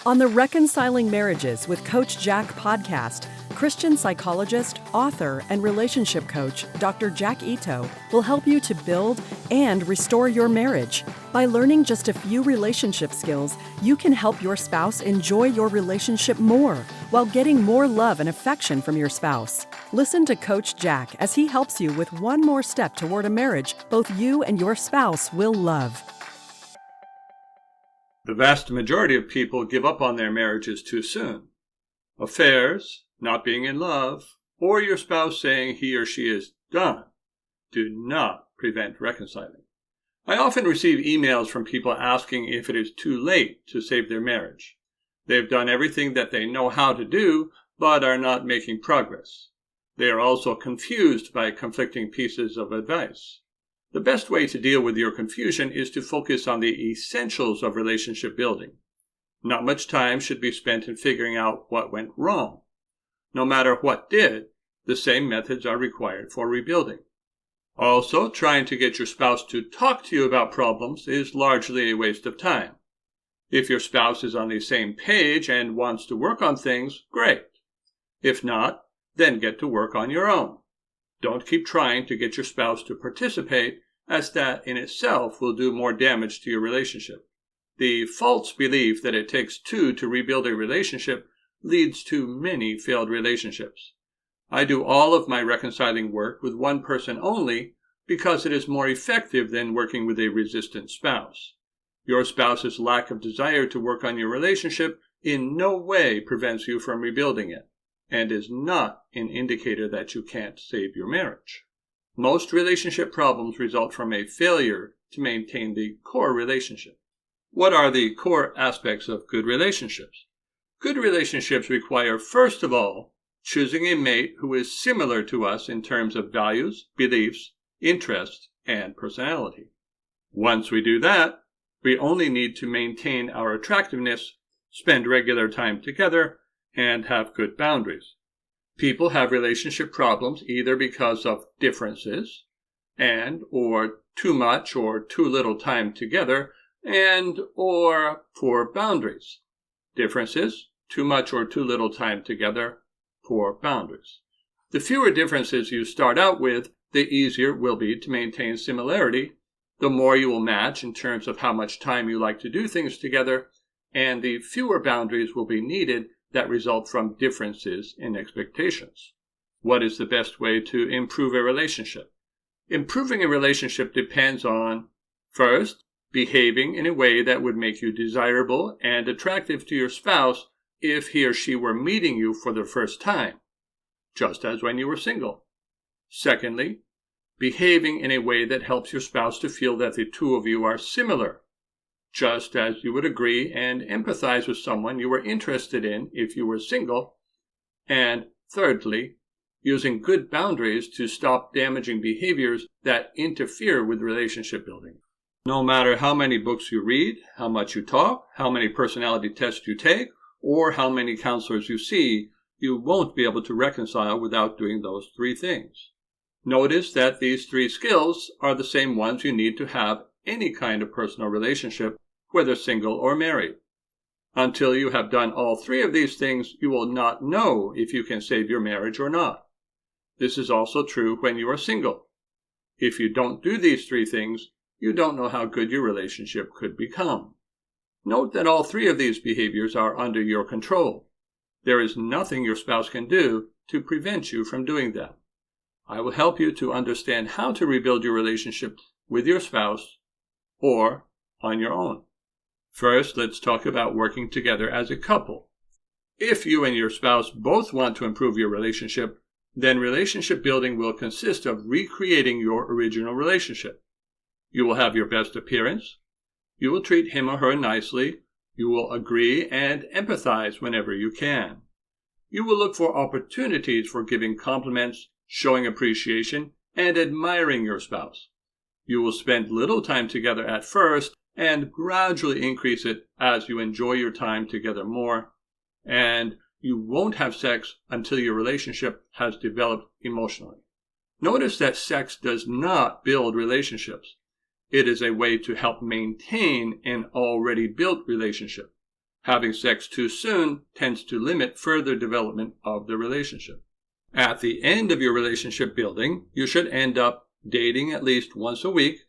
On the Reconciling Marriages with Coach Jack podcast, Christian psychologist, author, and relationship coach Dr. Jack Ito will help you to build and restore your marriage. By learning just a few relationship skills, you can help your spouse enjoy your relationship more while getting more love and affection from your spouse. Listen to Coach Jack as he helps you with one more step toward a marriage both you and your spouse will love. The vast majority of people give up on their marriages too soon. Affairs, not being in love, or your spouse saying he or she is done do not prevent reconciling. I often receive emails from people asking if it is too late to save their marriage. They've done everything that they know how to do, but are not making progress. They are also confused by conflicting pieces of advice. The best way to deal with your confusion is to focus on the essentials of relationship building. Not much time should be spent in figuring out what went wrong. No matter what did, the same methods are required for rebuilding. Also, trying to get your spouse to talk to you about problems is largely a waste of time. If your spouse is on the same page and wants to work on things, great. If not, then get to work on your own. Don't keep trying to get your spouse to participate, as that in itself will do more damage to your relationship. The false belief that it takes two to rebuild a relationship leads to many failed relationships. I do all of my reconciling work with one person only because it is more effective than working with a resistant spouse. Your spouse's lack of desire to work on your relationship in no way prevents you from rebuilding it, and is not an indicator that you can't save your marriage. Most relationship problems result from a failure to maintain the core relationship. What are the core aspects of good relationships? Good relationships require, first of all, choosing a mate who is similar to us in terms of values, beliefs, interests, and personality. Once we do that, we only need to maintain our attractiveness, spend regular time together, and have good boundaries. People have relationship problems either because of differences and or too much or too little time together and or poor boundaries. Differences, too much or too little time together, poor boundaries. The fewer differences you start out with, the easier it will be to maintain similarity, the more you will match in terms of how much time you like to do things together, and the fewer boundaries will be needed that result from differences in expectations. What is the best way to improve a relationship? Improving a relationship depends on, first, behaving in a way that would make you desirable and attractive to your spouse if he or she were meeting you for the first time, just as when you were single. Secondly, behaving in a way that helps your spouse to feel that the two of you are similar, just as you would agree and empathize with someone you were interested in if you were single. And thirdly, using good boundaries to stop damaging behaviors that interfere with relationship building. No matter how many books you read, how much you talk, how many personality tests you take, or how many counselors you see, you won't be able to reconcile without doing those three things. Notice that these three skills are the same ones you need to have any kind of personal relationship, whether single or married. Until you have done all three of these things, you will not know if you can save your marriage or not. This is also true when you are single. If you don't do these three things, you don't know how good your relationship could become. Note that all three of these behaviors are under your control. There is nothing your spouse can do to prevent you from doing them. I will help you to understand how to rebuild your relationship with your spouse or on your own. First, let's talk about working together as a couple. If you and your spouse both want to improve your relationship, then relationship building will consist of recreating your original relationship. You will have your best appearance. You will treat him or her nicely. You will agree and empathize whenever you can. You will look for opportunities for giving compliments, showing appreciation, and admiring your spouse. You will spend little time together at first and gradually increase it as you enjoy your time together more. And you won't have sex until your relationship has developed emotionally. Notice that sex does not build relationships. It is a way to help maintain an already built relationship. Having sex too soon tends to limit further development of the relationship. At the end of your relationship building, you should end up dating at least once a week,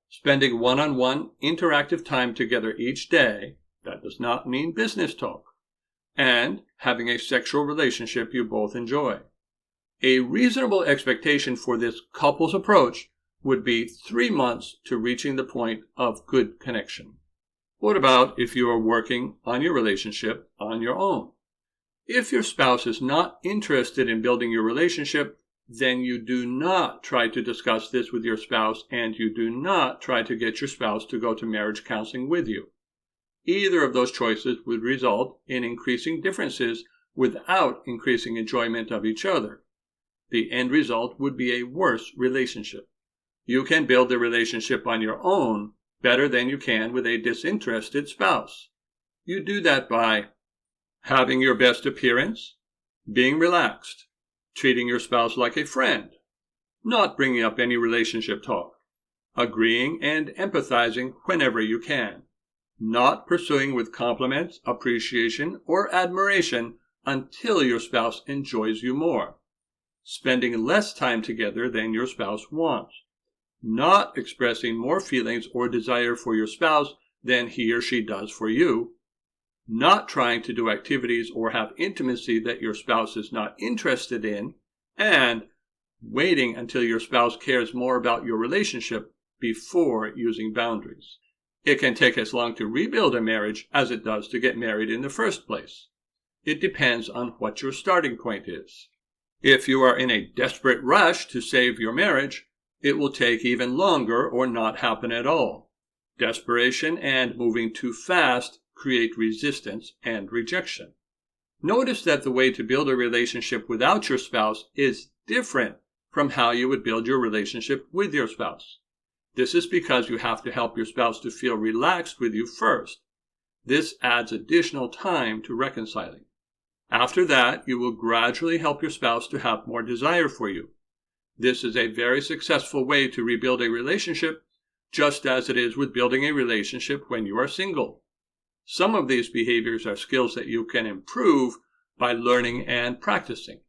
spending one-on-one interactive time together each day. That does not mean business talk. And having a sexual relationship you both enjoy. A reasonable expectation for this couple's approach would be 3 months to reaching the point of good connection. What about if you are working on your relationship on your own? If your spouse is not interested in building your relationship, then you do not try to discuss this with your spouse, and you do not try to get your spouse to go to marriage counseling with you. Either of those choices would result in increasing differences without increasing enjoyment of each other. The end result would be a worse relationship. You can build the relationship on your own better than you can with a disinterested spouse. You do that by having your best appearance, being relaxed, treating your spouse like a friend, not bringing up any relationship talk, agreeing and empathizing whenever you can, not pursuing with compliments, appreciation, or admiration until your spouse enjoys you more, spending less time together than your spouse wants, not expressing more feelings or desire for your spouse than he or she does for you, not trying to do activities or have intimacy that your spouse is not interested in, and waiting until your spouse cares more about your relationship before using boundaries. It can take as long to rebuild a marriage as it does to get married in the first place. It depends on what your starting point is. If you are in a desperate rush to save your marriage, it will take even longer or not happen at all. Desperation and moving too fast create resistance and rejection. Notice that the way to build a relationship without your spouse is different from how you would build your relationship with your spouse. This is because you have to help your spouse to feel relaxed with you first. This adds additional time to reconciling. After that, you will gradually help your spouse to have more desire for you. This is a very successful way to rebuild a relationship, just as it is with building a relationship when you are single. Some of these behaviors are skills that you can improve by learning and practicing.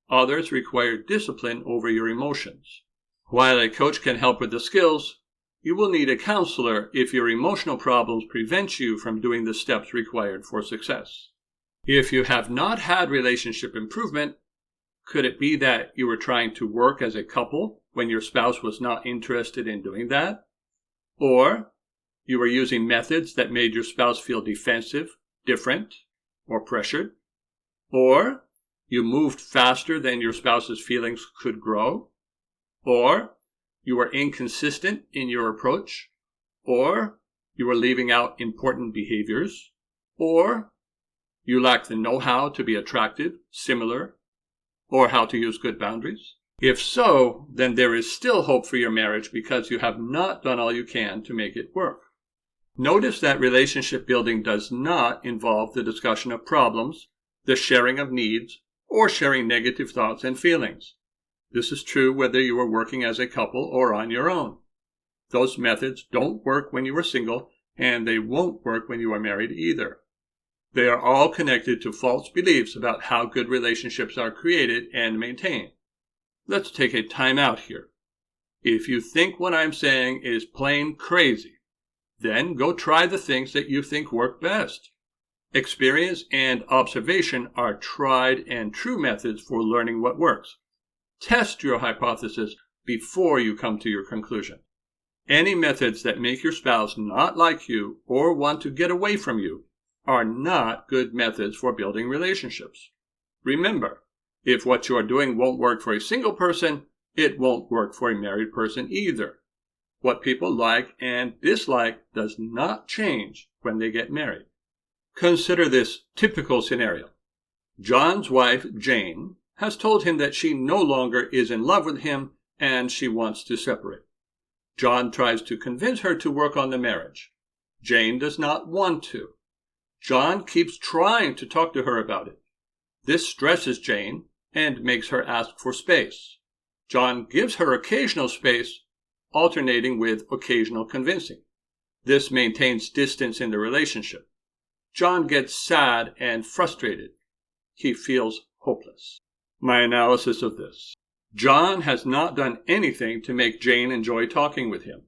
Others require discipline over your emotions. While a coach can help with the skills, you will need a counselor if your emotional problems prevent you from doing the steps required for success. If you have not had relationship improvement, could it be that you were trying to work as a couple when your spouse was not interested in doing that? Or you were using methods that made your spouse feel defensive, different, or pressured? Or you moved faster than your spouse's feelings could grow? Or you were inconsistent in your approach? Or you were leaving out important behaviors? Or you lack the know-how to be attractive, similar, or how to use good boundaries? If so, then there is still hope for your marriage because you have not done all you can to make it work. Notice that relationship building does not involve the discussion of problems, the sharing of needs, or sharing negative thoughts and feelings. This is true whether you are working as a couple or on your own. Those methods don't work when you are single, and they won't work when you are married either. They are all connected to false beliefs about how good relationships are created and maintained. Let's take a time out here. If you think what I'm saying is plain crazy, then go try the things that you think work best. Experience and observation are tried and true methods for learning what works. Test your hypothesis before you come to your conclusion. Any methods that make your spouse not like you or want to get away from you are not good methods for building relationships. Remember, if what you are doing won't work for a single person, it won't work for a married person either. What people like and dislike does not change when they get married. Consider this typical scenario. John's wife, Jane, has told him that she no longer is in love with him and she wants to separate. John tries to convince her to work on the marriage. Jane does not want to. John keeps trying to talk to her about it. This stresses Jane and makes her ask for space. John gives her occasional space, alternating with occasional convincing. This maintains distance in the relationship. John gets sad and frustrated. He feels hopeless. My analysis of this. John has not done anything to make Jane enjoy talking with him,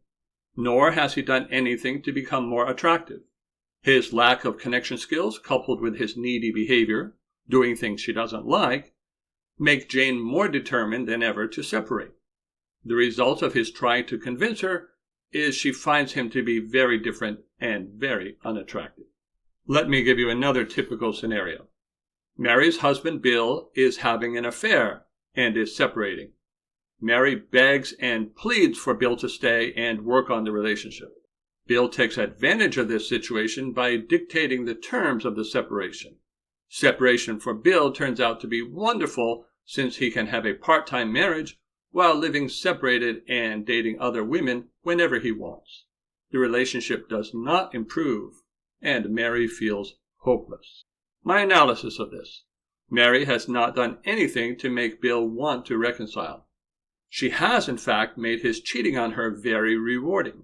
nor has he done anything to become more attractive. His lack of connection skills, coupled with his needy behavior, doing things she doesn't like, make Jane more determined than ever to separate. The result of his trying to convince her is she finds him to be very different and very unattractive. Let me give you another typical scenario. Mary's husband Bill is having an affair and is separating. Mary begs and pleads for Bill to stay and work on the relationship. Bill takes advantage of this situation by dictating the terms of the separation. Separation for Bill turns out to be wonderful since he can have a part-time marriage while living separated and dating other women whenever he wants. The relationship does not improve, and Mary feels hopeless. My analysis of this. Mary has not done anything to make Bill want to reconcile. She has, in fact, made his cheating on her very rewarding.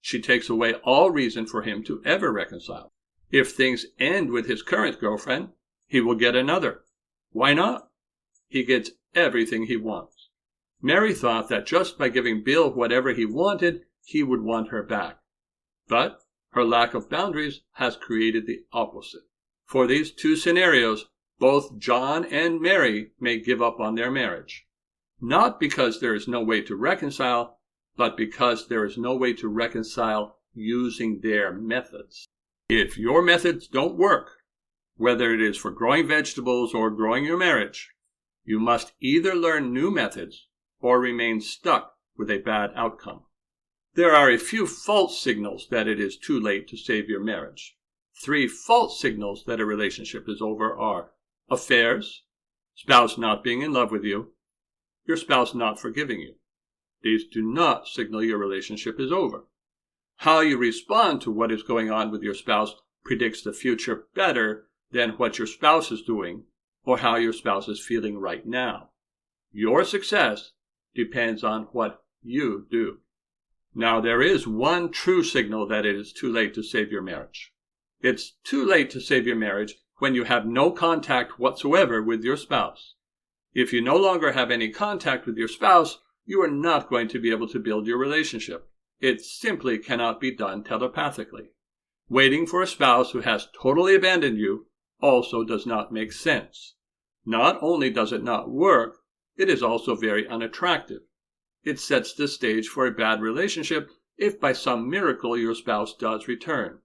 She takes away all reason for him to ever reconcile. If things end with his current girlfriend, he will get another. Why not? He gets everything he wants. Mary thought that just by giving Bill whatever he wanted, he would want her back. But her lack of boundaries has created the opposite. For these two scenarios, both John and Mary may give up on their marriage. Not because there is no way to reconcile, but because there is no way to reconcile using their methods. If your methods don't work, whether it is for growing vegetables or growing your marriage, you must either learn new methods or remain stuck with a bad outcome. There are a few false signals that it is too late to save your marriage. 3 false signals that a relationship is over are affairs, spouse not being in love with you, your spouse not forgiving you. These do not signal your relationship is over. How you respond to what is going on with your spouse predicts the future better than what your spouse is doing or how your spouse is feeling right now. Your success depends on what you do. Now, there is one true signal that it is too late to save your marriage. It's too late to save your marriage when you have no contact whatsoever with your spouse. If you no longer have any contact with your spouse, you are not going to be able to build your relationship. It simply cannot be done telepathically. Waiting for a spouse who has totally abandoned you also does not make sense. Not only does it not work, it is also very unattractive. It sets the stage for a bad relationship if by some miracle your spouse does return.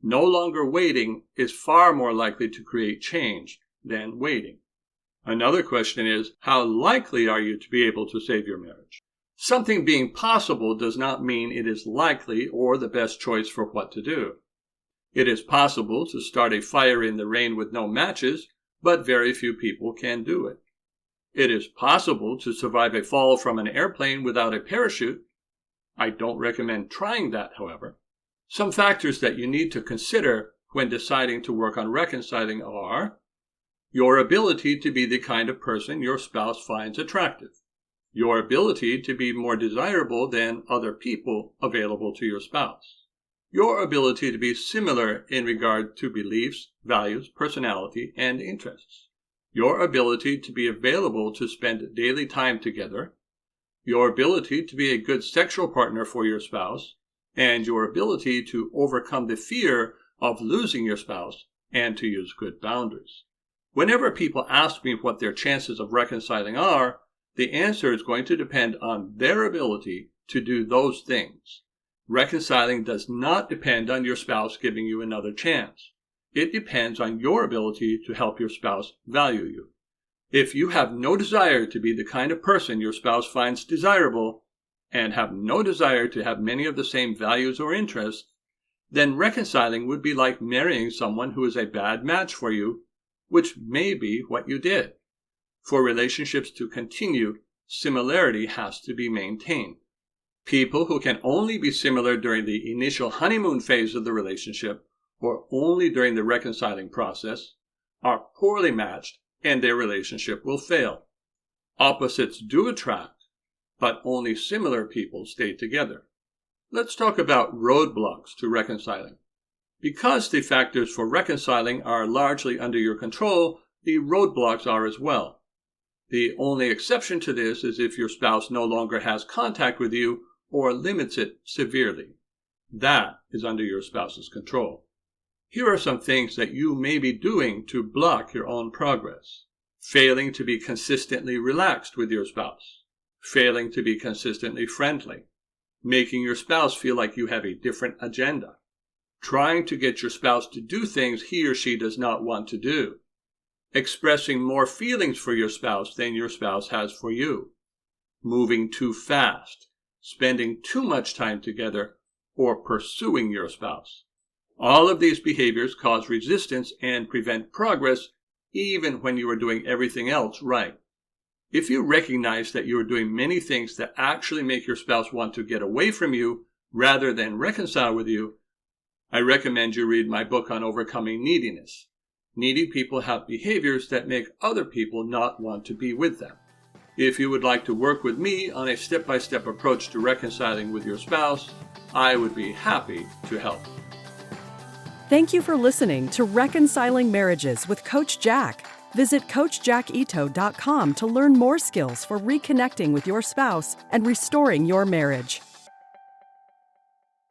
No longer waiting is far more likely to create change than waiting. Another question is, how likely are you to be able to save your marriage? Something being possible does not mean it is likely or the best choice for what to do. It is possible to start a fire in the rain with no matches, but very few people can do it. It is possible to survive a fall from an airplane without a parachute. I don't recommend trying that, however. Some factors that you need to consider when deciding to work on reconciling are your ability to be the kind of person your spouse finds attractive, your ability to be more desirable than other people available to your spouse, your ability to be similar in regard to beliefs, values, personality, and interests, your ability to be available to spend daily time together, your ability to be a good sexual partner for your spouse, and your ability to overcome the fear of losing your spouse and to use good boundaries. Whenever people ask me what their chances of reconciling are, the answer is going to depend on their ability to do those things. Reconciling does not depend on your spouse giving you another chance. It depends on your ability to help your spouse value you. If you have no desire to be the kind of person your spouse finds desirable, and have no desire to have many of the same values or interests, then reconciling would be like marrying someone who is a bad match for you, which may be what you did. For relationships to continue, similarity has to be maintained. People who can only be similar during the initial honeymoon phase of the relationship, or only during the reconciling process, are poorly matched and their relationship will fail. Opposites do attract, but only similar people stay together. Let's talk about roadblocks to reconciling. Because the factors for reconciling are largely under your control, the roadblocks are as well. The only exception to this is if your spouse no longer has contact with you or limits it severely. That is under your spouse's control. Here are some things that you may be doing to block your own progress. Failing to be consistently relaxed with your spouse. Failing to be consistently friendly. Making your spouse feel like you have a different agenda. Trying to get your spouse to do things he or she does not want to do. Expressing more feelings for your spouse than your spouse has for you. Moving too fast. Spending too much time together, or pursuing your spouse. All of these behaviors cause resistance and prevent progress even when you are doing everything else right. If you recognize that you are doing many things that actually make your spouse want to get away from you rather than reconcile with you, I recommend you read my book on overcoming neediness. Needy people have behaviors that make other people not want to be with them. If you would like to work with me on a step-by-step approach to reconciling with your spouse, I would be happy to help. Thank you for listening to Reconciling Marriages with Coach Jack. Visit CoachJackIto.com to learn more skills for reconnecting with your spouse and restoring your marriage.